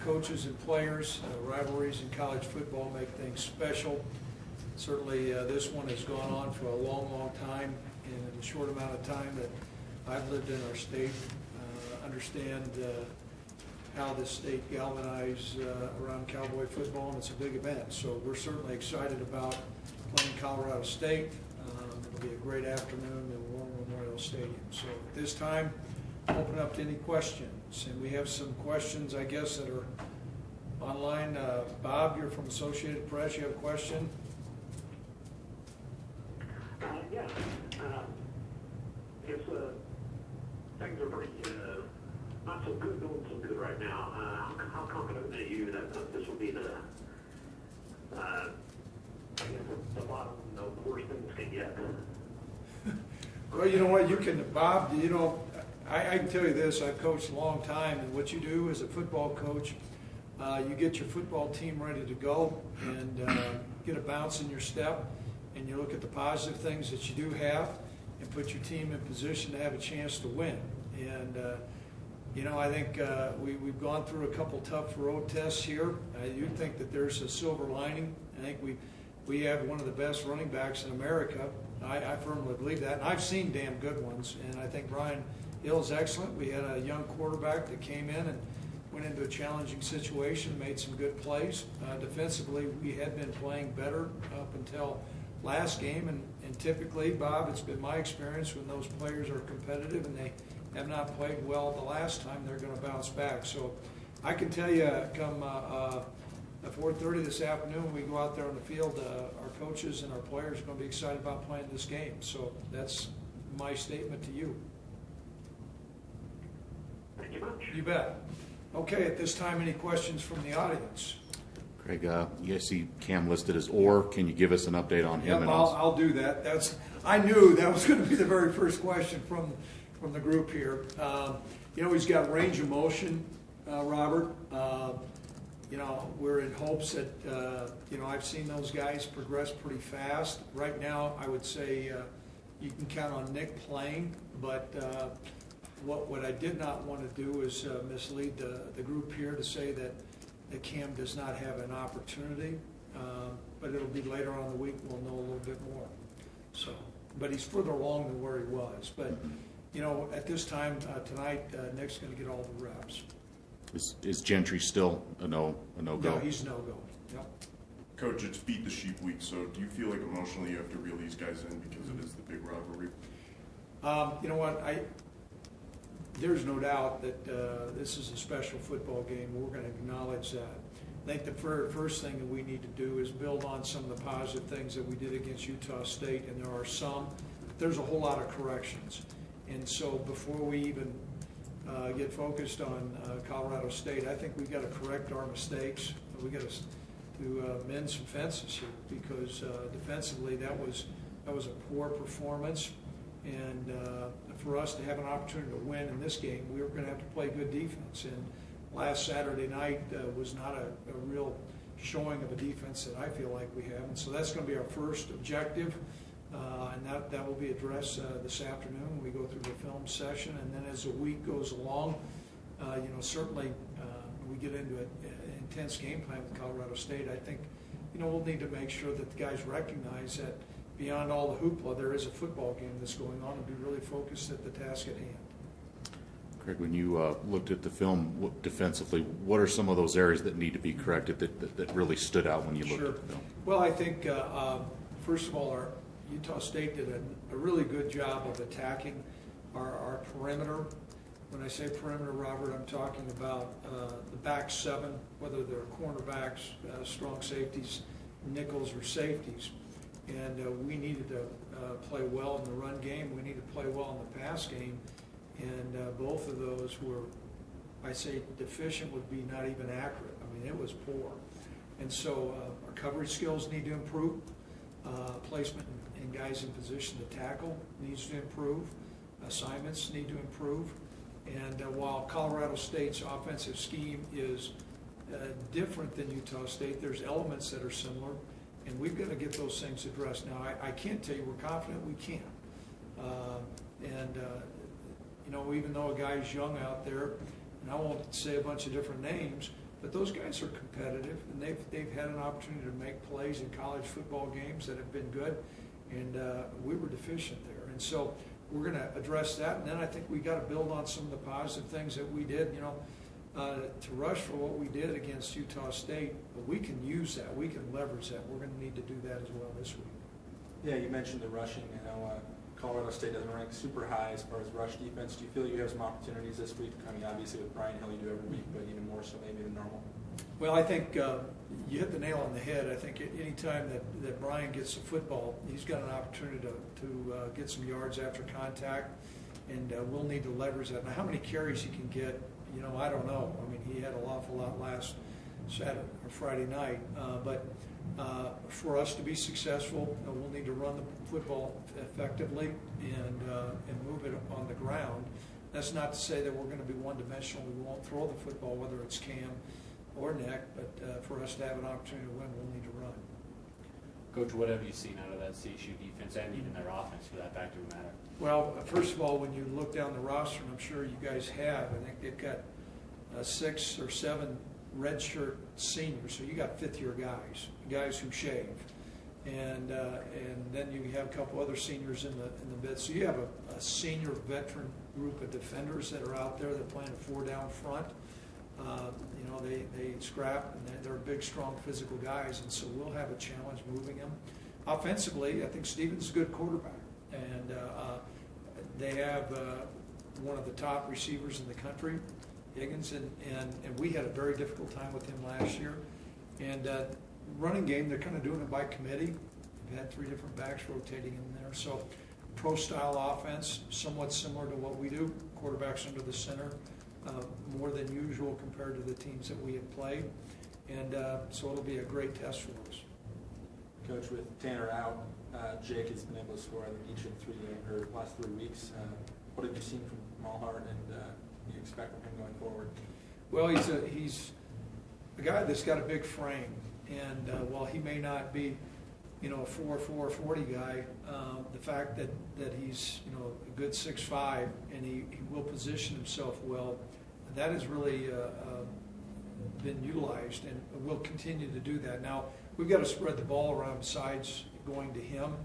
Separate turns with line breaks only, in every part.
coaches and players. Rivalries in college football make things special. Certainly this one has gone on for a long, long time, and in the short amount of time that I've lived in our state, understand how this state galvanized around Cowboy football, and it's a big event. So we're certainly excited about playing Colorado State. It'll be a great afternoon in War Memorial Stadium. So at this time, open up to any questions. And we have some questions, I guess, that are online. Bob, you're from Associated Press. You have a question?
Yeah. I guess things are pretty not so good, going so good right now. How confident are you that this will be the bottom, the worst things can get?
Well, you know what, you can, Bob, you know, I can tell you this, I've coached a long time, and what you do as a football coach, you get your football team ready to go and get a bounce in your step, and you look at the positive things that you do have and put your team in position to have a chance to win. And, you know, I think we've gone through a couple tough road tests here. You think that there's a silver lining. I think we have one of the best running backs in America. I firmly believe that. And I've seen damn good ones, and I think Brian Hill's excellent. We had a young quarterback that came in and went into a challenging situation, made some good plays. Defensively, we had been playing better up until last game, and typically, Bob, it's been my experience when those players are competitive and they have not played well the last time, they're going to bounce back. So I can tell you, come at 4:30 this afternoon, when we go out there on the field, our coaches and our players are going to be excited about playing this game. So that's my statement to you.
Thank you much.
You bet. Okay, at this time, any questions from the audience?
Craig, you guys see Cam listed as Orr. Can you give us an update on him?
Yep, I'll do that. I knew that was going to be the very first question from the group here. You know, he's got range of motion, Robert. You know, we're in hopes that, you know, I've seen those guys progress pretty fast. Right now, I would say you can count on Nick playing, but what I did not want to do is mislead the group here to say that Cam does not have an opportunity, but it'll be later on in the week we'll know a little bit more. So, but he's further along than where he was. But, you know, at this time tonight, Nick's going to get all the reps.
Is Gentry still a no-go?
No, he's no-go. Yep.
Coach, it's beat the sheep week, so do you feel like emotionally you have to reel these guys in because it is the big rivalry?
You know what, there's no doubt that this is a special football game. We're going to acknowledge that. I think the first thing that we need to do is build on some of the positive things that we did against Utah State, and there are some. There's a whole lot of corrections. And so before we even get focused on Colorado State, I think we've got to correct our mistakes. We've got to mend some fences here, because defensively that was a poor performance. And for us to have an opportunity to win in this game, we were going to have to play good defense. And last Saturday night was not a real showing of a defense that I feel like we have. And so that's going to be our first objective, and that will be addressed this afternoon when we go through the film session. And then as the week goes along, you know, certainly we get into an intense game plan with Colorado State. I think, you know, we'll need to make sure that the guys recognize that beyond all the hoopla, there is a football game that's going on, and be really focused at the task at hand.
Craig, when you looked at the film defensively, what are some of those areas that need to be corrected that really stood out when you looked at the film?
Well, I think, first of all, our Utah State did a really good job of attacking our perimeter. When I say perimeter, Robert, I'm talking about the back seven, whether they're cornerbacks, strong safeties, nickels, or safeties. And we needed to play well in the run game. We needed to play well in the pass game. And both of those were, I say deficient would be not even accurate. I mean, it was poor. And so our coverage skills need to improve. Placement and guys in position to tackle needs to improve. Assignments need to improve. And while Colorado State's offensive scheme is different than Utah State, there's elements that are similar. And we've got to get those things addressed. Now, I can't tell you we're confident we can. You know, even though a guy's young out there, and I won't say a bunch of different names, but But those guys are competitive, and they've had an opportunity to make plays in college football games that have been good, and we were deficient there. And so we're going to address that, and then I think we got to build on some of the positive things that we did. You know, to rush for what we did against Utah State, but we can use that. We can leverage that. We're going to need to do that as well this week.
Yeah, you mentioned the rushing. I know Colorado State doesn't rank super high as far as rush defense. Do you feel you have some opportunities this week? I mean, obviously with Brian Hill you do every week, but even more so maybe than normal.
Well, I think you hit the nail on the head. I think any time that Brian gets the football, he's got an opportunity to get some yards after contact, and we'll need to leverage that. Now, how many carries he can get, you know, I don't know. I mean, he had an awful lot last Saturday or Friday night, but for us to be successful, we'll need to run the football effectively and move it on the ground. That's not to say that we're going to be one-dimensional. We won't throw the football, whether it's Cam or Nick, but for us to have an opportunity to win, we'll need to run.
Coach, what have you seen out of that CSU defense and even their offense, for that fact of the matter?
Well, first of all, when you look down the roster, and I'm sure you guys have, I think they've got 6 or 7 redshirt seniors. So you got fifth-year guys who shave, and then you have a couple other seniors in the mid. So you have a senior veteran group of defenders that are out there that playing a 4-down front. You know, they scrap, and they're big, strong, physical guys, and so we'll have a challenge moving them. Offensively, I think Stevens a good quarterback, and they have one of the top receivers in the country, Higgins, and we had a very difficult time with him last year. And running game, they're kind of doing it by committee. We've had 3 different backs rotating in there. So pro-style offense, somewhat similar to what we do, quarterbacks under the center, more than usual compared to the teams that we have played. And so it'll be a great test for us.
Coach, with Tanner out, Jake has been able to score, I think, each of the last 3 weeks. What have you seen from Malhart, and what do you expect from him going forward?
Well, he's a guy that's got a big frame, and while he may not be, you know, a 4'4", 40 guy, the fact that he's, you know, a good 6'5", and he will position himself well, that has really been utilized, and we'll continue to do that. Now, we've got to spread the ball around besides going to him,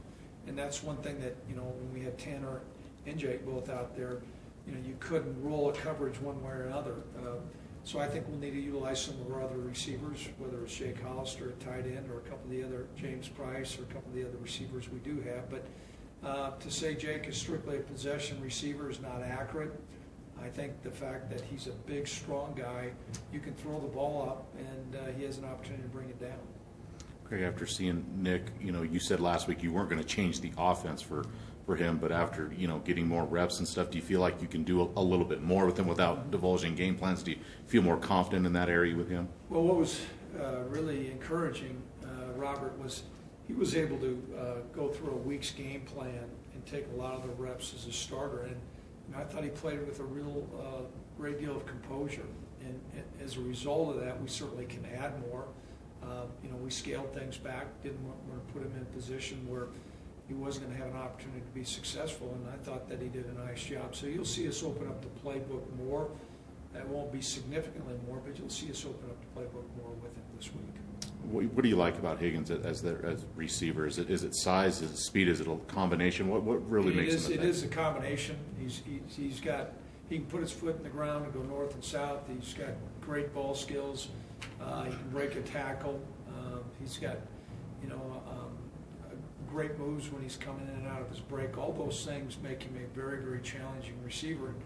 and that's one thing that, you know, when we had Tanner and Jake both out there, you know, you couldn't roll a coverage one way or another. So I think we'll need to utilize some of our other receivers, whether it's Jake Hollister at tight end or a couple of the other, James Price, or a couple of the other receivers we do have. But to say Jake is strictly a possession receiver is not accurate. I think the fact that he's a big, strong guy, you can throw the ball up, and he has an opportunity to bring it down.
Craig, after seeing Nick, you know, you said last week you weren't going to change the offense for him, but after, you know, getting more reps and stuff, do you feel like you can do a little bit more with him without divulging game plans? Do you feel more confident in that area with him?
Well, what was really encouraging, Robert, was he was able to go through a week's game plan and take a lot of the reps as a starter, and you know, I thought he played with a real great deal of composure, and as a result of that, we certainly can add more. You know, we scaled things back, didn't want to put him in a position where he wasn't going to have an opportunity to be successful, and I thought that he did a nice job. So you'll see us open up the playbook more. That won't be significantly more, but you'll see us open up the playbook more with him this week.
What do you like about Higgins as receiver? Is it size? Is it speed? Is it a combination? What really makes him effective?
It is a combination. He can put his foot in the ground and go north and south. He's got great ball skills. He can break a tackle. He's got, you know, great moves when he's coming in and out of his break. All those things make him a very, very challenging receiver. And,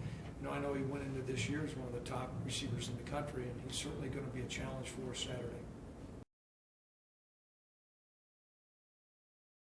you know, I know he went into this year as one of the top receivers in the country, and he's certainly going to be a challenge for us Saturday.